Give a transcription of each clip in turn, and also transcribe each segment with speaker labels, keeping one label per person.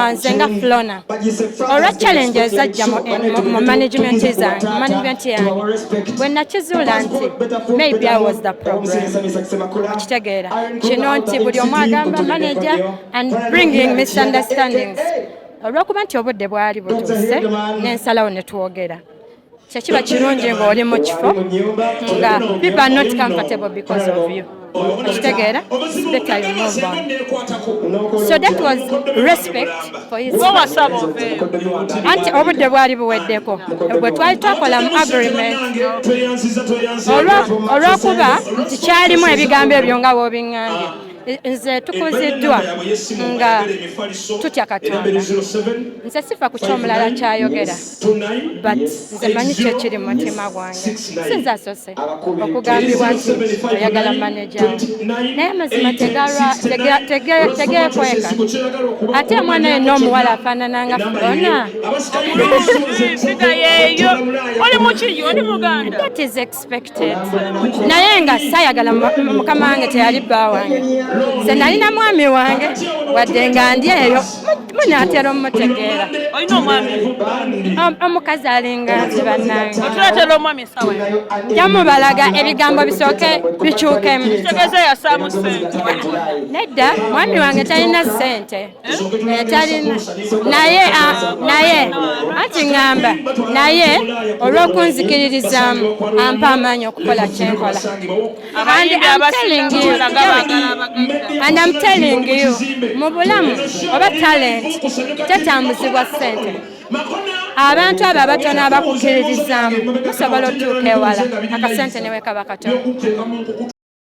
Speaker 1: Ngamba nzenga Flona. Olwa challenges ajja mu management yange. When nachizula nti maybe I was the problem. Kitegeera. Kino nti buli omu agamba manager and bringing misunderstandings. Olwokuba nti obudde bwali butuuse n'ensalawo ne twogera. Kyekiba kirungi ng'oli mu kifo nga people are not comfortable because of you. Kitegeera, it's better you move on. So that was respect for his family. Anti obudde bwali buweddeko. Bwe twali twakola mu agreement olw'okuba nti kyalimu ebigambo ebyo nga bw'obiŋŋambye. Nze tukuziddwa nga tutya Katonda. Nze sifa ku ky'omulala kyayogera, but nze manyi kye kiri mu mutima gwange. Sinza asose okugambibwa nti oyagala manager naye amazima tegeekweka. Ate omwana yenna omuwala afaanana nga Flona. That is expected. Naye nga saayagala mukama wange teyali bba wange. Nze nalina mwami wange wadde nga ndi eyo munaatera omutegeera.
Speaker 2: Olina omwami?
Speaker 1: Omukazi alinga nze bannange.
Speaker 2: Otuleetera omwami essawa eyo?
Speaker 1: Jamubalaga ebigambo bisooke bikyukemu.
Speaker 2: Kitegeeza yasaamu ssente?
Speaker 1: Nedda, mwami wange talina ssente. Talina. Naye anti ŋŋamba naye olw'okunzikiririzaamu ampa amaanyi okukola kye nkola. And I'm telling you, mu bulamu oba talent tetambuzibwa ssente. Abantu abo abatono abakukkiririzaamu musobola otuuka ewala akasente ne wekaba katono.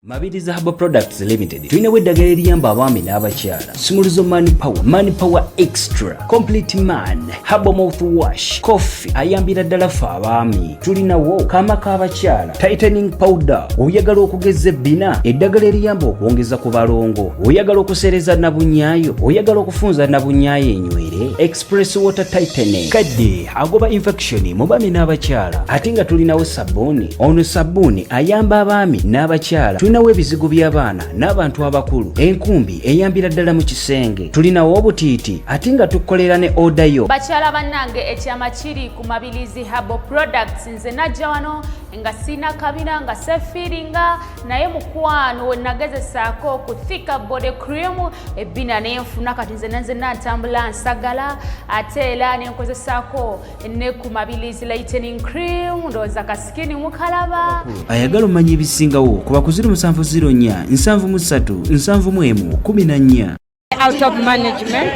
Speaker 3: Mabiriza Herbal Products Limited tulinawo eddagala eriyamba abaami n'abakyala. Simuluzo Money Power Extra, Complete Man, Herbal Mouthwash, Coffee ayambira ddala ffe abaami. Tulinawo kaama k'abakyala, Tightening Powder, oyagala okugeza ebbina, eddagala eriyamba okwongeza ku balongo, oyagala okusereza nabunyaayo, oyagala okufunza nabunyaayo enywere, Express Water Tightening, kadde agoba infection mu baami n'abakyala. Ate nga tulinawo sabbuuni, ono sabbuuni ayamba abaami n'abakyala. Tulinawo ebizigo by'abaana n'abantu abakulu, enkumbi eyambira ddala mu kisenge. Tulinawo obutiiti ate nga tukolera ne odayo.
Speaker 4: Bakyala bannange ekyama kiri ku Mabirizi Herbal Products. Nze najja wano nga sina kabina nga sefiringa naye mukwano we nagezesaako okuthika body cream ebbina nenfuna kati nze natambula nsagala ate era nenkozesaako ne ku Mabirizi lightening cream ndowooza kasikini mukalaba.
Speaker 3: Ayagala omanya ebisingawo kuba ku 0704 737 714.
Speaker 1: Out of management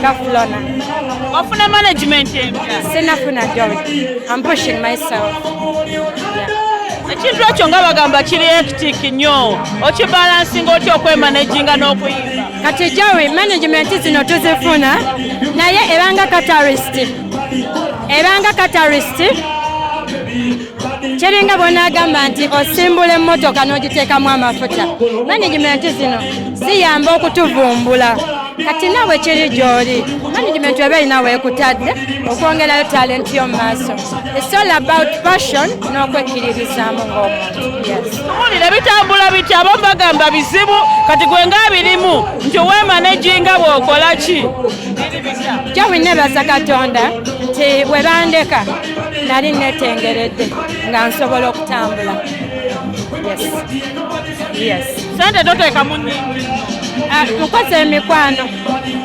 Speaker 1: nga Flona.
Speaker 2: Wafuna management empya?
Speaker 1: Sinafuna job. I'm pushing myself.
Speaker 2: Ekintu ekyo nga bagamba kiri hectic nnyo. Okibalansinga otya okwemanaginga n'okuyimba?
Speaker 1: Kati Joey, management zino tuzifuna naye ebanga catalyst Chiringa bonagamba nti osimbula emmotoka n'ogiteekamu amafuta. Management zino ziyamba okutuvumbula. Kati nawe kiri gy'oli. Management eba inawe ekutadde okwongerayo talent y'omu maaso. It's all about passion n'okwekkiririzaamu ng'omuntu. Yes.
Speaker 2: Tuwulire bitambula bitya abo bagamba bizibu kati gwe ng'abirimu nti weemanaginga bw'okola ki?
Speaker 1: Joey nebaza Katonda nti bwe bandeka nali netengeredde nga nsobola okutambula. Yes.
Speaker 2: Sente toteeka mu nnyingi?
Speaker 1: Mukoze emikwano.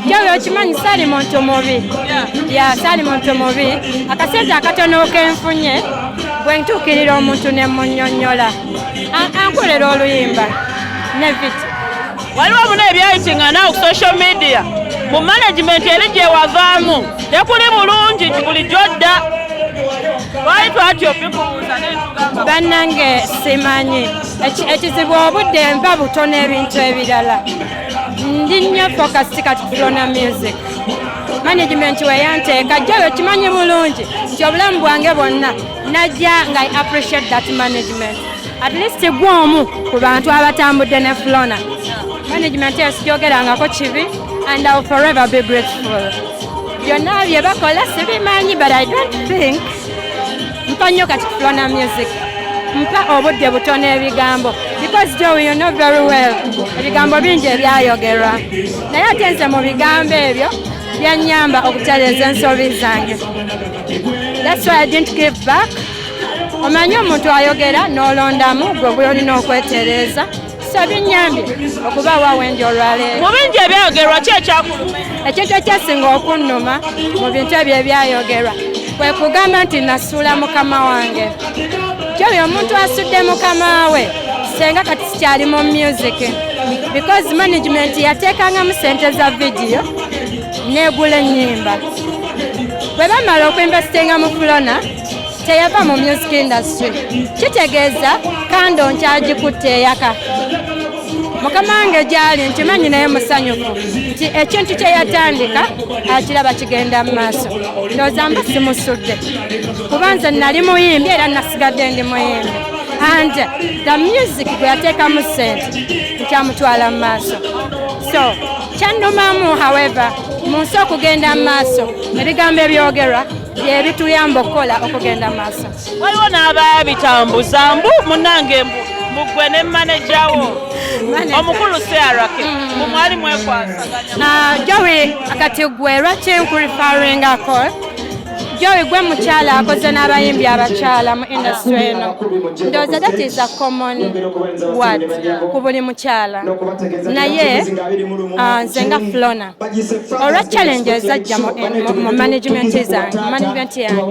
Speaker 1: Joey okimanyi saali muntu mubi. Saali muntu mubi. Akasente akatono kenfunye bwe ntuukirira omuntu ne munnyonnyola. Ankolera oluyimba ne viti.
Speaker 2: Waliwo muna ebyayitinga naawe ku social media. Mu management eri gye wavaamu tekuli bulungi bulijjo dda. Lwaki twatyo bikubuuza n'etugamba?
Speaker 1: Bannange simanyi. Ekizibu obudde mpa butono ebintu ebirala. Ndi nnyo focused kati Flona music. Management we yanteeka Joey kimanyi bulungi nti obulamu bwange bwonna najja nga I appreciate that management. At least gwomu ku bantu abatambudde ne Flona. Management esijogerangako kibi and I'll forever be grateful. Byonna bye bakola sibimanyi but I don't think mpa nnyo kati Flona music. Mpa obudde butono ebigambo because Joey you know very well ebigambo bingi ebyayogerwa naye ate nze mu bigambo ebyo byanyamba okutereeza ensobi zange. That's why I didn't give back. Omanyi omuntu ayogera n'olondamu gwe bw'olina okwetereeza. So binyambye okuba wendi olwaleero.
Speaker 2: Mu bingi ebyayogerwa ki ekyakuluma?
Speaker 1: Ekintu ekyasinga okunnuma mu bintu ebyo ebyayogerwa kwe kugamba nti nasuula mukama wange. Joey omuntu asudde mukama we senga kati sikyali mu music because management yateekangamu ssente za video n'egula ennyimba. Bwe bamala okuinvestinga mu Flona teyava mu music industry. Kitegeeza kando nkyagikutte eyaka. Mukama wange gyali nkimanyi naye musanyufu nti ekintu kye yatandika akiraba kigenda mu maaso. Ndowooza mba simusudde kuba nze nali muyimbi era nasigadde ndi muyimbi. And the music gwe yateekamu ssente nkyamutwala mu maaso. So kyannumamu however mu nsi okugenda mu maaso ebigambo ebyogerwa bye bituyamba okukola okugenda mu maaso.
Speaker 2: Waliwo n'ababitambuza mbu munnange mugwe ne manajawo omukulu Serake mwali mwekwasaganya.
Speaker 1: Joey akati gwe lwaki nkurifaringako Joey gwe mukyala akoze n'abayimbi abakyala mu industry eno. Ndowooza that is a common word ku buli mukyala. Naye nze nga Flona olwa challenges zajja mu management yange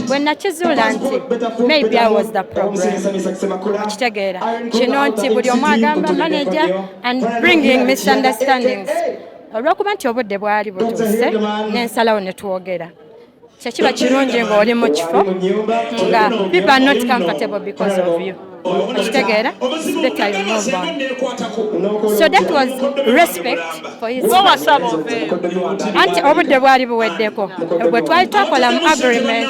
Speaker 1: bwe nakizuula nti maybe I was the problem. Kitegeera kino nti buli omu agamba manager and bringing misunderstandings. Olw'okuba nti obudde bwali butuuse n'ensalawo ne twogera. Kiba kirungi ng'oli mu kifo nga people are not comfortable because of you. Kitegeera it's better you move on. So that was respect for his anti obudde bwali buweddeko bwe twali twakola mu agreement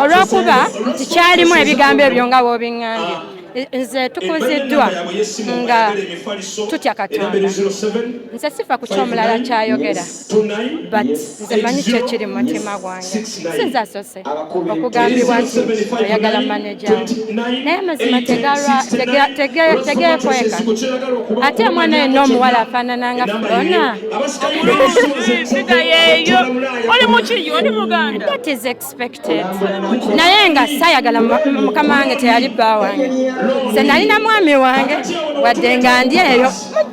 Speaker 1: olw'okuba nti kyalimu ebigambo ebyo nga bw'obiŋŋambye. Nze tukuziddwa nga tutya Katonda. Nze sifa ku ky'omulala kyayogera but nze manyi kyekiri mu mutima gwange. Sinze asose okugambibwa nti oyagala manager naye amazima tegeekweka. Ate omwana yenna omuwala afaanana nga Flona.
Speaker 2: Oli mukiyi oli muganda.
Speaker 1: That is expected. Naye nga saayagala mukama wange teyali bba wange. Nze nalina mwami wange wadde nga ndi eyo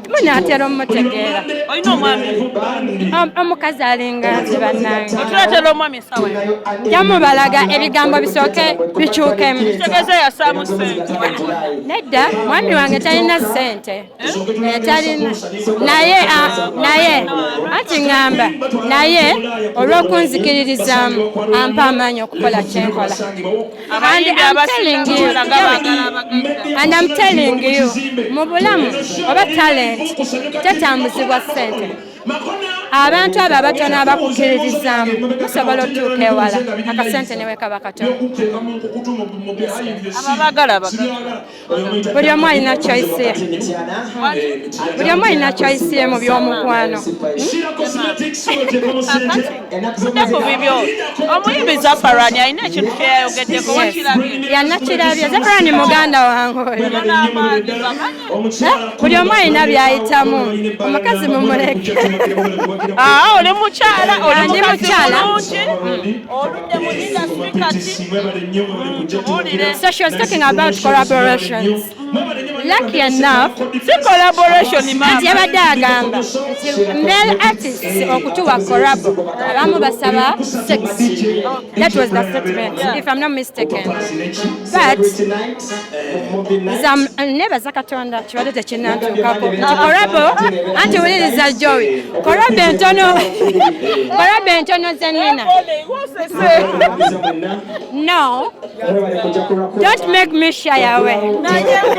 Speaker 1: munaatera omutegeera.
Speaker 2: Olina omwami?
Speaker 1: Omukazi alinga nze bannange.
Speaker 2: Otuleetera omwami esawa
Speaker 1: jamubalaga ebigambo bisooke bikyukemu.
Speaker 2: Kitegeeza yasaamu ssente.
Speaker 1: Nedda mwami wange talina ssente. Talina naye anti ŋŋamba naye olw'okunzikiririzaamu ampa amaanyi okukola kyenkola. And I'm telling you, mu bulamu oba talent tetambuzibwa ssente. Abantu abo abatono abakukiririzaamu musobola otuuka ewala akasente ne weekaba katono. Buli omu alina choice ye. Buli omu alina choice ye mu by'omukwano.
Speaker 2: Ku bibyo omuyimbi Zafarani alina ekintu kye yayogeddeko wakirabye?
Speaker 1: Yannakirabye. Zafarani muganda wange oyo. Buli omu alina by'ayitamu. Omukazi mumuleke.
Speaker 2: Oli mukyala, oli
Speaker 1: mukyala.
Speaker 2: Oludde mu industry kati.
Speaker 1: So she was talking about collaborations. Lucky enough,
Speaker 2: si collaboration
Speaker 1: nti yabadde agamba nti male artists okutuwa collabo abamu basaba 6. That was the statement, if I'm not mistaken. But nebaza Katonda kibadde tekinnantuukako nti collabo anti wuliriza Joey collabo entono zennina. No, don't make me shy away.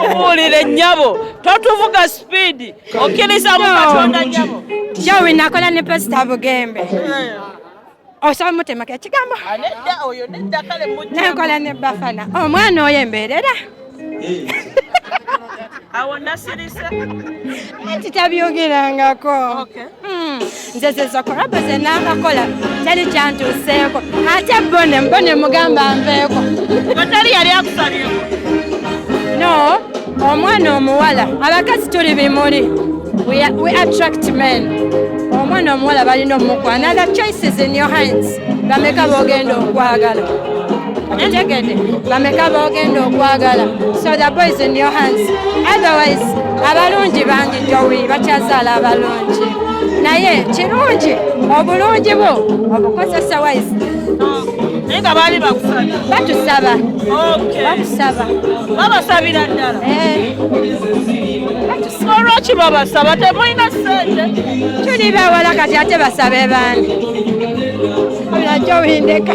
Speaker 2: Kubuulire nnyabo totuvuga speed okkiriza mu Katonda nnyabo.
Speaker 1: Joey nakola ne Pastor Bugembe osobola mutemako ekigambo nenkola ne Bafana omwana oyo embeerera
Speaker 2: awo nasirise
Speaker 1: anti tabyogerangako. Nze zezo collabo ze naakakola teri kyantuuseeko ate mbone mugamba nveeko.
Speaker 2: Teri yali akusabyeko?
Speaker 1: No, omwana omuwala abakazi tuli bimuli we attract men. omwana omuwala balina omukwa. Another choices in your hands. Bameka b'ogenda okwagala. Okitegedde? Bameka b'ogenda okwagala. So the boy is in your hands. Otherwise, abalungi bangi Joey bakyazaala abalungi. Naye kirungi obulungi bwo obukozesa wise.
Speaker 2: Nga baali bakusaba.
Speaker 1: Batusaba.
Speaker 2: Okay.
Speaker 1: Batusaba.
Speaker 2: Babasabira ddala. Olwaki babasaba temulina ssente?
Speaker 1: Tuli bawala kati ate basabe bandi. Olajja windeka.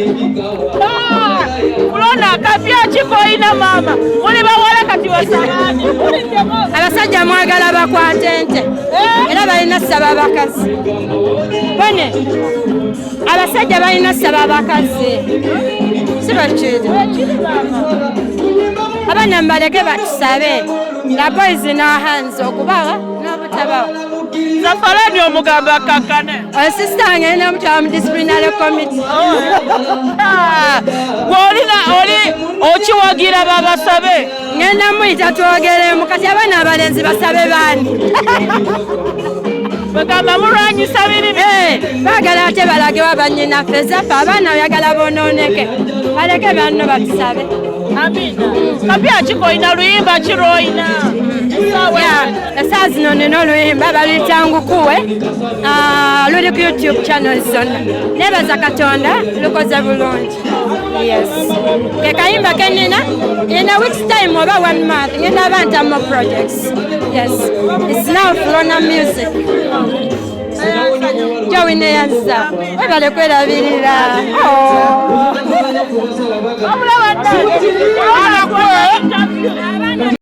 Speaker 2: Kulona akapya kikoyina maama. Muli bawala kati basabani.
Speaker 1: Abasajja mwagala bakwate ente. Era balina ssaba abakazi. Bone. Abasajja balina ssaba abakazi. Si bakiri. Abaana mbaleke batusabe. The boys in our hands okubawa n'obutabawa.
Speaker 2: Zafalani omugamba kakane.
Speaker 1: Sister ngenda mu disciplinary committee.
Speaker 2: Oli okiwagira babasabe.
Speaker 1: Ngenda muyita twogeremu kati abaana abalenzi basabe bandi.
Speaker 2: Bagamba mulwanyisa birime.
Speaker 1: Baagala ate balage bannyinaffe zaffe abaana bayagala bonooneke. Baleke banno batusabe.
Speaker 2: Amina. Kapya kikoyina luyimba kiroyina.
Speaker 1: Essaawa zino nina oluyimba baluyita Ngukuwe. Luli ku YouTube channel zonna. Neebaza Katonda lukoze bulungi. Yes. Ke kayimba ke nina in a week's time oba 1 month ngenda banta more projects. Yes. It's now Flona Music. Joey neyanza. Webale kwerabirira.
Speaker 2: Omulaba ddala.